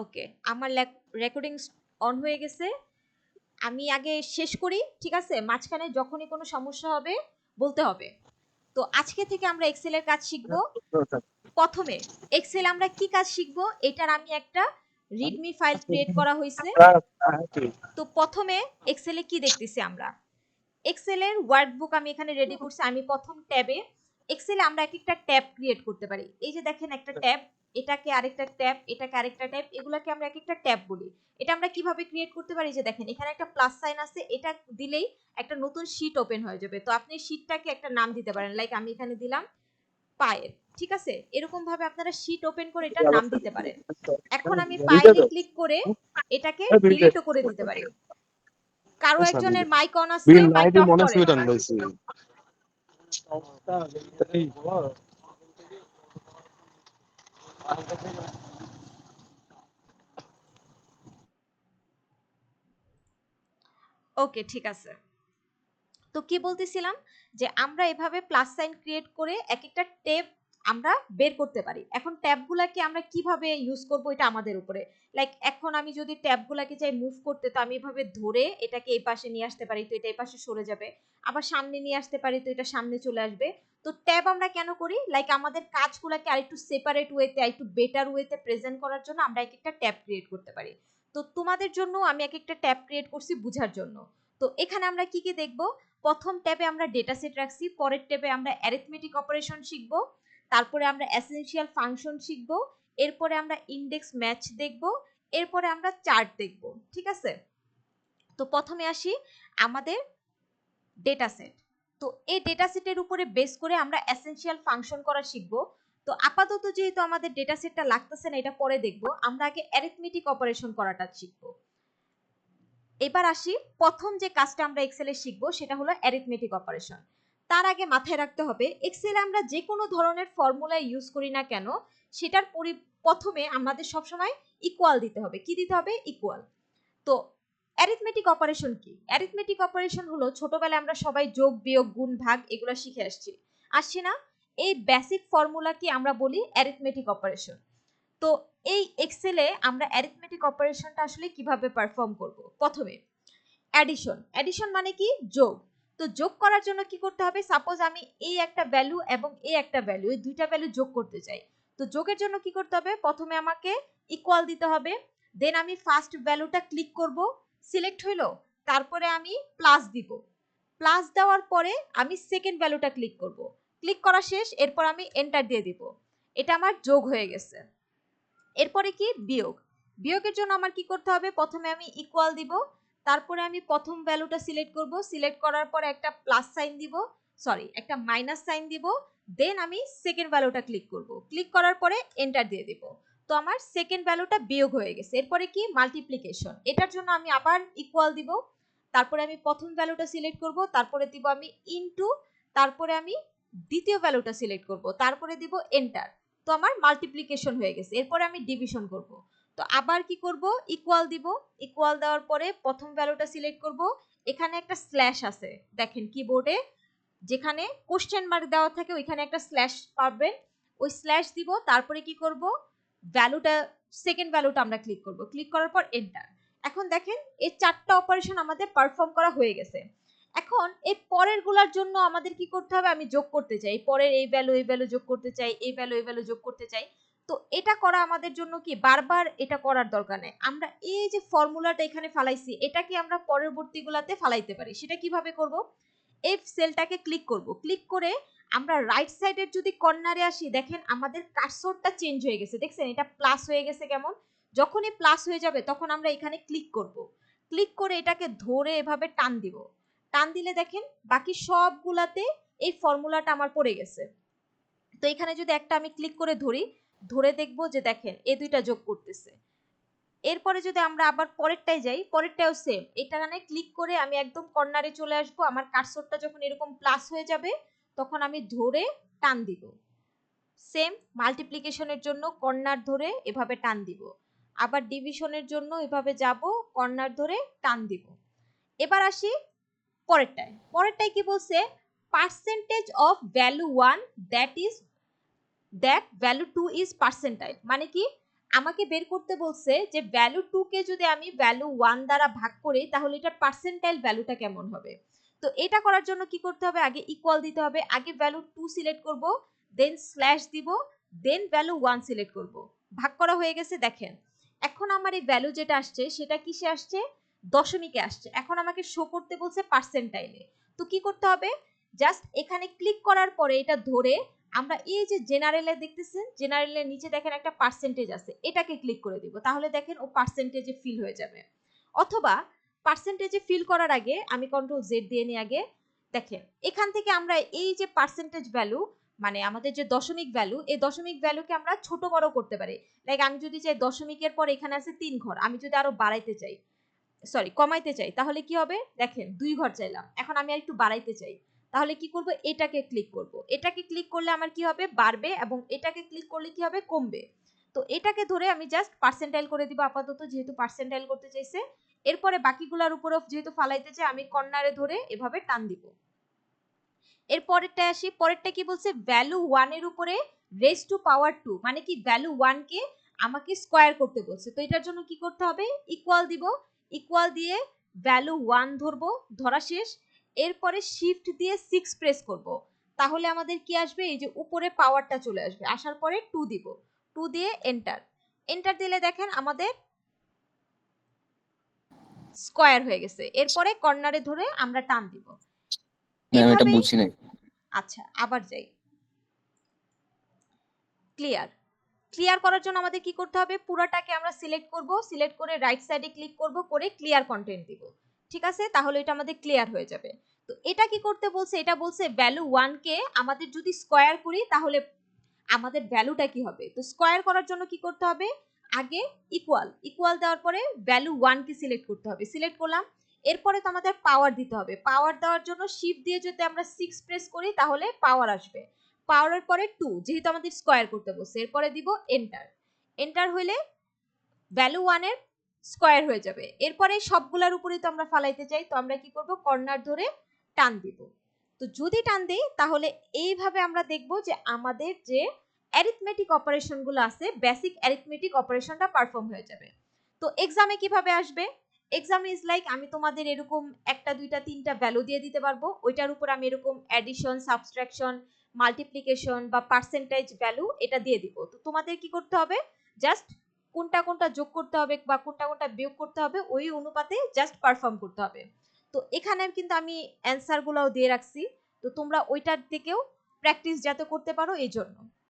ওকে, আমার recording on হয়ে গেছে। আমি আগে শেষ করি, ঠিক আছে? মাঝখানে যখনই কোনো সমস্যা হবে বলতে হবে। তো আজকে থেকে আমরা এক্সেল এর কাজ শিখব। প্রথমে এক্সেল আমরা কি কাজ শিখব, এটার আমি একটা রিডমি ফাইল ক্রিয়েট করা হয়েছে। তো প্রথমে এক্সেলে কি দেখতেছি আমরা, এক্সেলের ওয়ার্কবুক আমি এখানে রেডি করছি। আমি প্রথম ট্যাবে, এক্সেলে আমরা এক একটা ট্যাব ক্রিয়েট করতে পারি। এই যে দেখেন একটা ট্যাব, এটাকে আরেকটা ট্যাব, এটাকে আরেকটা ট্যাব, এগুলাকে আমরা এক একটা ট্যাব বলি। এটা আমরা কিভাবে ক্রিয়েট করতে পারি, যে দেখেন এখানে একটা প্লাস সাইন আছে, এটা দিলেই একটা নতুন শীট ওপেন হয়ে যাবে। তো আপনি শীটটাকে একটা নাম দিতে পারেন, লাইক আমি এখানে দিলাম পায়েল, ঠিক আছে? এরকম ভাবে আপনারা শীট ওপেন করে এটার নাম দিতে পারেন। এখন আমি ফাইলে ক্লিক করে এটাকে ডিলিটও করে দিতে পারি। কারো একজনের মাইক অন আছে, মাইকটা অফ করেন। ওকে, ঠিক আছে। তো কি বলতেছিলাম, যে আমরা এভাবে প্লাস সাইন ক্রিয়েট করে এক একটা ট্যাব আমরা বের করতে পারি। এখন ট্যাবগুলোকে আমরা কিভাবে ইউজ করব এটা আমাদের উপরে। লাইক এখন আমি যদি ট্যাবগুলোকে চাই মুভ করতে, তো আমি এভাবে ধরে এটাকে এই পাশে নিয়ে আসতে পারি, তো এটা এই পাশে সরে যাবে। আবার সামনে নিয়ে আসতে পারি, তো এটা সামনে চলে আসবে। তো ট্যাব আমরা কেন করি, লাইক আমাদের কাজগুলোকে আরেকটু সেপারেট ওয়েতে, আরেকটু বেটার ওয়েতে প্রেজেন্ট করার জন্য আমরা এক একটা ট্যাব ক্রিয়েট করতে পারি। তো তোমাদের জন্য আমি এক একটা ট্যাব ক্রিয়েট করছি বোঝার জন্য। তো এখানে আমরা কি কি দেখব, প্রথম ট্যাবে আমরা ডেটা সেট রাখছি, পরের ট্যাবে আমরা অ্যারিথমেটিক অপারেশন শিখব, তারপরে আমরা এসেনশিয়াল ফাংশন শিখব, এরপরে আমরা ইনডেক্স ম্যাচ দেখব, এরপরে আমরা চার্ট দেখব, ঠিক আছে? তো প্রথমে আসি আমাদের ডেটা সেট। তো এই ডেটা সেটের উপরে বেস করে আমরা এসেনশিয়াল ফাংশন করা শিখব। তো আপাতত যেহেতু আমাদের ডেটা সেটটা লাগতেছে না, এটা পরে দেখব, আমরা আগে অ্যারিথমেটিক অপারেশন করাটা শিখব। এবার আসি, প্রথম যে কাজটা আমরা এক্সেলে শিখবো সেটা হলো অ্যারিথমেটিক অপারেশন। তার আগে মাথায় রাখতে হবে, এক্সেলে আমরা যে কোনো ধরনের ফর্মুলা ইউজ করি না কেন, সেটার প্রথমে আমাদের সবসময় ইকুয়াল দিতে হবে। কি দিতে হবে? ইকুয়াল। তো অ্যারিথমেটিক অপারেশন কি? অ্যারিথমেটিক অপারেশন হলো, ছোটবেলায় আমরা সবাই যোগ বিয়োগ গুণ ভাগ এগুলো শিখে আসছি না? এই বেসিক ফর্মুলাকে আমরা বলি অ্যারিথমেটিক অপারেশন। তো এই এক্সেলে আমরা অ্যারিথমেটিক অপারেশনটা আসলে কিভাবে পারফর্ম করব। প্রথমে অ্যাডিশন। অ্যাডিশন মানে কি? যোগ। তো যোগ করার জন্য কি করতে হবে, সাপোজ আমি এই একটা ভ্যালু এবং এই একটা ভ্যালু, এই দুইটা ভ্যালু যোগ করতে চাই। তো যোগের জন্য কি করতে হবে, প্রথমে আমাকে ইকুয়াল দিতে হবে, দেন আমি ফার্স্ট ভ্যালুটা ক্লিক করব, সিলেক্ট হইলো, তারপরে আমি প্লাস দিব, প্লাস দেওয়ার পরে আমি সেকেন্ড ভ্যালুটা ক্লিক করব, ক্লিক করা শেষ, এরপর আমি এন্টার দিয়ে দিব। এটা আমার যোগ হয়ে গেছে। এরপরে কি? বিয়োগ। বিয়োগের জন্য আমার কি করতে হবে, প্রথমে আমি ইকুয়াল দিব, তারপরে আমি প্রথম ভ্যালুটা সিলেক্ট করব, সিলেক্ট করার পর একটা প্লাস সাইন দিব, সরি একটা মাইনাস সাইন দিব, দেন আমি সেকেন্ড ভ্যালুটা ক্লিক করব, ক্লিক করার পরে এন্টার দিয়ে দিব। তো আমার সেকেন্ড ভ্যালুটা বিয়োগ হয়ে গেছে। এরপরে কি? মাল্টিপ্লিকেশন। এটার জন্য আমি আবার ইকুয়াল দিব, তারপরে আমি প্রথম ভ্যালুটা সিলেক্ট করব, তারপরে দিব আমি ইনটু, তারপরে আমি দ্বিতীয় ভ্যালুটা সিলেক্ট করব, তারপরে দিব এন্টার। তো আমার মাল্টিপ্লিকেশন হয়ে গেছে। এরপরে আমি ডিভিশন করব। তো আবার কি করব, ইকুয়াল দিব, ইকুয়াল দেওয়ার পরে প্রথম ভ্যালুটা সিলেক্ট করব, এখানে একটা স্ল্যাশ আছে দেখেন কিবোর্ডে, যেখানে কোশ্চেন মার্ক দেওয়া থাকে ওইখানে একটা স্ল্যাশ পাবেন, ওই স্ল্যাশ দিব, তারপরে কি করব, ভ্যালুটা, সেকেন্ড ভ্যালুটা আমরা ক্লিক করব, ক্লিক করার পর এন্টার। এখন দেখেন এই চারটা অপারেশন আমাদের পারফর্ম করা হয়ে গেছে। এখন এই পরের গুলার জন্য আমাদের কি করতে হবে, আমি যোগ করতে চাই, পরের এই ভ্যালু যোগ করতে চাই, এই ভ্যালু যোগ করতে চাই। তো এটা করা আমাদের জন্য কি বারবার এটা করার দরকার নেই, আমরা এই যে ফর্মুলাটা এখানে ফালাইছি এটাকে আমরা পরবর্তী গুলাতে ফালাইতে পারি। সেটা কিভাবে করব, এই সেলটাকে ক্লিক করব, ক্লিক করে আমরা রাইট সাইডের যদি কর্নারে আসি, দেখেন আমাদের কার্সরটা চেঞ্জ হয়ে গেছে, দেখছেন এটা প্লাস হয়ে গেছে কেমন? যখনই প্লাস হয়ে যাবে তখন আমরা এখানে ক্লিক করব, ক্লিক করে এটাকে ধরে এভাবে টান দিব, টান দিলে দেখেন বাকি সবগুলাতে এই ফর্মুলাটা আমার পড়ে গেছে। তো এখানে যদি একটা আমি ক্লিক করে ধরি, ধরে দেখব যে দেখেন এই দুইটা যোগ করতেছে। এরপরে যদি আমরা আবার পরেরটায় যাই, পরেরটাও সেম, এটাখানে ক্লিক করে আমি একদম কর্নারে চলে আসব, আমার কার্সরটা যখন এরকম প্লাস হয়ে যাবে তখন আমি ধরে টান দিব, সেম মাল্টিপ্লিকেশনের জন্য কর্নার ধরে এভাবে টান দিব, আবার ডিভিশনের জন্য এভাবে যাব, কর্নার ধরে টান দিব। এবার আসি পরেরটায়, পরেরটায় কি বলছে, percentage of value 1 that value 2 is percentile. মানে কি, আমাকে বের করতে বলছে যে ভ্যালু 2 কে যদি আমি ভ্যালু 1 দ্বারা ভাগ করি তাহলে এটার পার্সেন্টাইল ভ্যালুটা কেমন হবে। তো এটা করার জন্য কি করতে হবে, আগে ইকুয়াল দিতে হবে। আগে ভ্যালু 2 সিলেক্ট করব, দেন স্ল্যাশ দিব, দেন ভ্যালু 1 সিলেক্ট করব। ভাগ করা হয়ে গেছে। দেখেন এখন আমার এই ভ্যালু যেটা আসছে সেটা কিসে আসছে, দশমিকে আসছে। এখন আমাকে শো করতে বলছে পার্সেন্টাইলে। তো কি করতে হবে, জাস্ট এখানে ক্লিক করার পরে এটা ধরে আমরা এই যে জেনারেলে দেখতেছেন, জেনারেলের নিচে দেখেন একটা পার্সেন্টেজ আছে, এটাকে ক্লিক করে দিব। তাহলে দেখেন ও পার্সেন্টেজে ফিল হয়ে যাবে। অথবা পার্সেন্টেজে ফিল করার আগে আমি কন্ট্রোল জেড দিয়ে নিই আগে। দেখেন এখান থেকে আমরা এই যে পার্সেন্টেজ ভ্যালু মানে আমাদের যে দশমিক ভ্যালু, এই দশমিক ভ্যালুকে আমরা ছোট বড় করতে পারি। লাইক আমি যদি চাই দশমিকের পর এখানে আছে 3 ঘর, আমি যদি আরো বাড়াইতে চাই, সরি কমাইতে চাই, তাহলে কি হবে, দেখেন 2 ঘর চাইলাম, এখন আমি একটু বাড়াইতে চাই, তাহলে কি করব, এটাকে ক্লিক করব। এটাকে ক্লিক করলে আমার কি হবে, বাড়বে, এবং এটাকে ক্লিক করলে কি হবে, কমবে। তো এটাকে ধরে আমি জাস্ট পার্সেন্টাইল করে দিব আপাতত, যেহেতু পার্সেন্টাইল করতে চাইছে। এরপরে বাকিগুলোর উপরেও যেহেতু ফালাইতে চাই, আমি কর্নারে ধরে এভাবে টান দিব। এর পরেরটা আসি, পরেরটা কি বলছে, ভ্যালু 1 এর উপরে রেজ টু পাওয়ার 2, মানে কি ভ্যালু 1 কে আমাকে স্কয়ার করতে বলছে। তো এটার জন্য কি করতে হবে, ইকুয়াল দিব, ইকুয়াল দিয়ে ভ্যালু 1 ধরবো, ধরা শেষ। এরপরে শিফট দিয়ে 6 প্রেস করব, তাহলে আমাদের কি আসবে, এই যে উপরে পাওয়ারটা চলে আসবে, আসার পরে 2 দিব, 2 দিয়ে এন্টার, এন্টার দিলে দেখেন আমাদের স্কয়ার হয়ে গেছে। এরপরে কর্নারে ধরে আমরা টান দিব ম্যাম এটা এভাবে। বুঝছি না। আচ্ছা আবার যাই, ক্লিয়ার, ক্লিয়ার করার জন্য আমাদের কি করতে হবে, পুরোটাকে আমরা সিলেক্ট করব, সিলেক্ট করে রাইট সাইডে ক্লিক করব, করে ক্লিয়ার কন্টেন্ট দিব। ঠিক আছে, তাহলে এটা আমাদের ক্লিয়ার হয়ে যাবে। তো এটা কি করতে বলছে, এটা বলছে ভ্যালু 1 কে আমাদের যদি স্কয়ার করি তাহলে আমাদের ভ্যালুটা কি হবে। তো স্কয়ার করার জন্য কি করতে হবে, আগে ইকুয়াল, ইকুয়াল দেওয়ার পরে ভ্যালু 1 কে সিলেক্ট করতে হবে, সিলেক্ট করলাম। এরপরে তো আমাদের পাওয়ার দিতে হবে, পাওয়ার দেওয়ার জন্য শিফট দিয়ে যদি আমরা 6 প্রেস করি তাহলে পাওয়ার আসবে। পাওয়ারের পরে 2, যেহেতু আমাদের স্কয়ার করতে বলছে, এরপরে দিব এন্টার, এন্টার হইলে ভ্যালু 1 এর স্কয়ার হয়ে যাবে। এরপরে সবগুলোর উপরেই তো আমরা ফালাইতে চাই, তো আমরা কি করব, কর্নার ধরে টান দিব। তো যদি টান দেই তাহলে এইভাবে আমরা দেখব যে আমাদের যে অ্যারিথমেটিক অপারেশনগুলো আছে, বেসিক অ্যারিথমেটিক অপারেশনটা পারফর্ম হয়ে যাবে। তো এক্সামে কিভাবে আসবে, এক্সামে ইজ লাইক আমি তোমাদের এরকম একটা দুইটা তিনটা ভ্যালু দিয়ে দিতে পারবো, ওইটার উপর আমি এরকম অ্যাডিশন, সাবট্রাকশন, মাল্টিপ্লিকেশন বা পার্সেন্টেজ ভ্যালু এটা দিয়ে দিব। তো তোমাদের কি করতে হবে, জাস্ট কোনটা কোনটা যোগ করতে হবে বা কোনটা কোনটা বিয়োগ করতে হবে, ওই অনুপাতে জাস্ট পারফর্ম করতে হবে। তো এখানে কিন্তু আমি অ্যান্সার গুলাও দিয়ে রাখছি, তো তোমরা ওইটার থেকেও প্র্যাকটিস যাতে করতে পারো এই জন্য।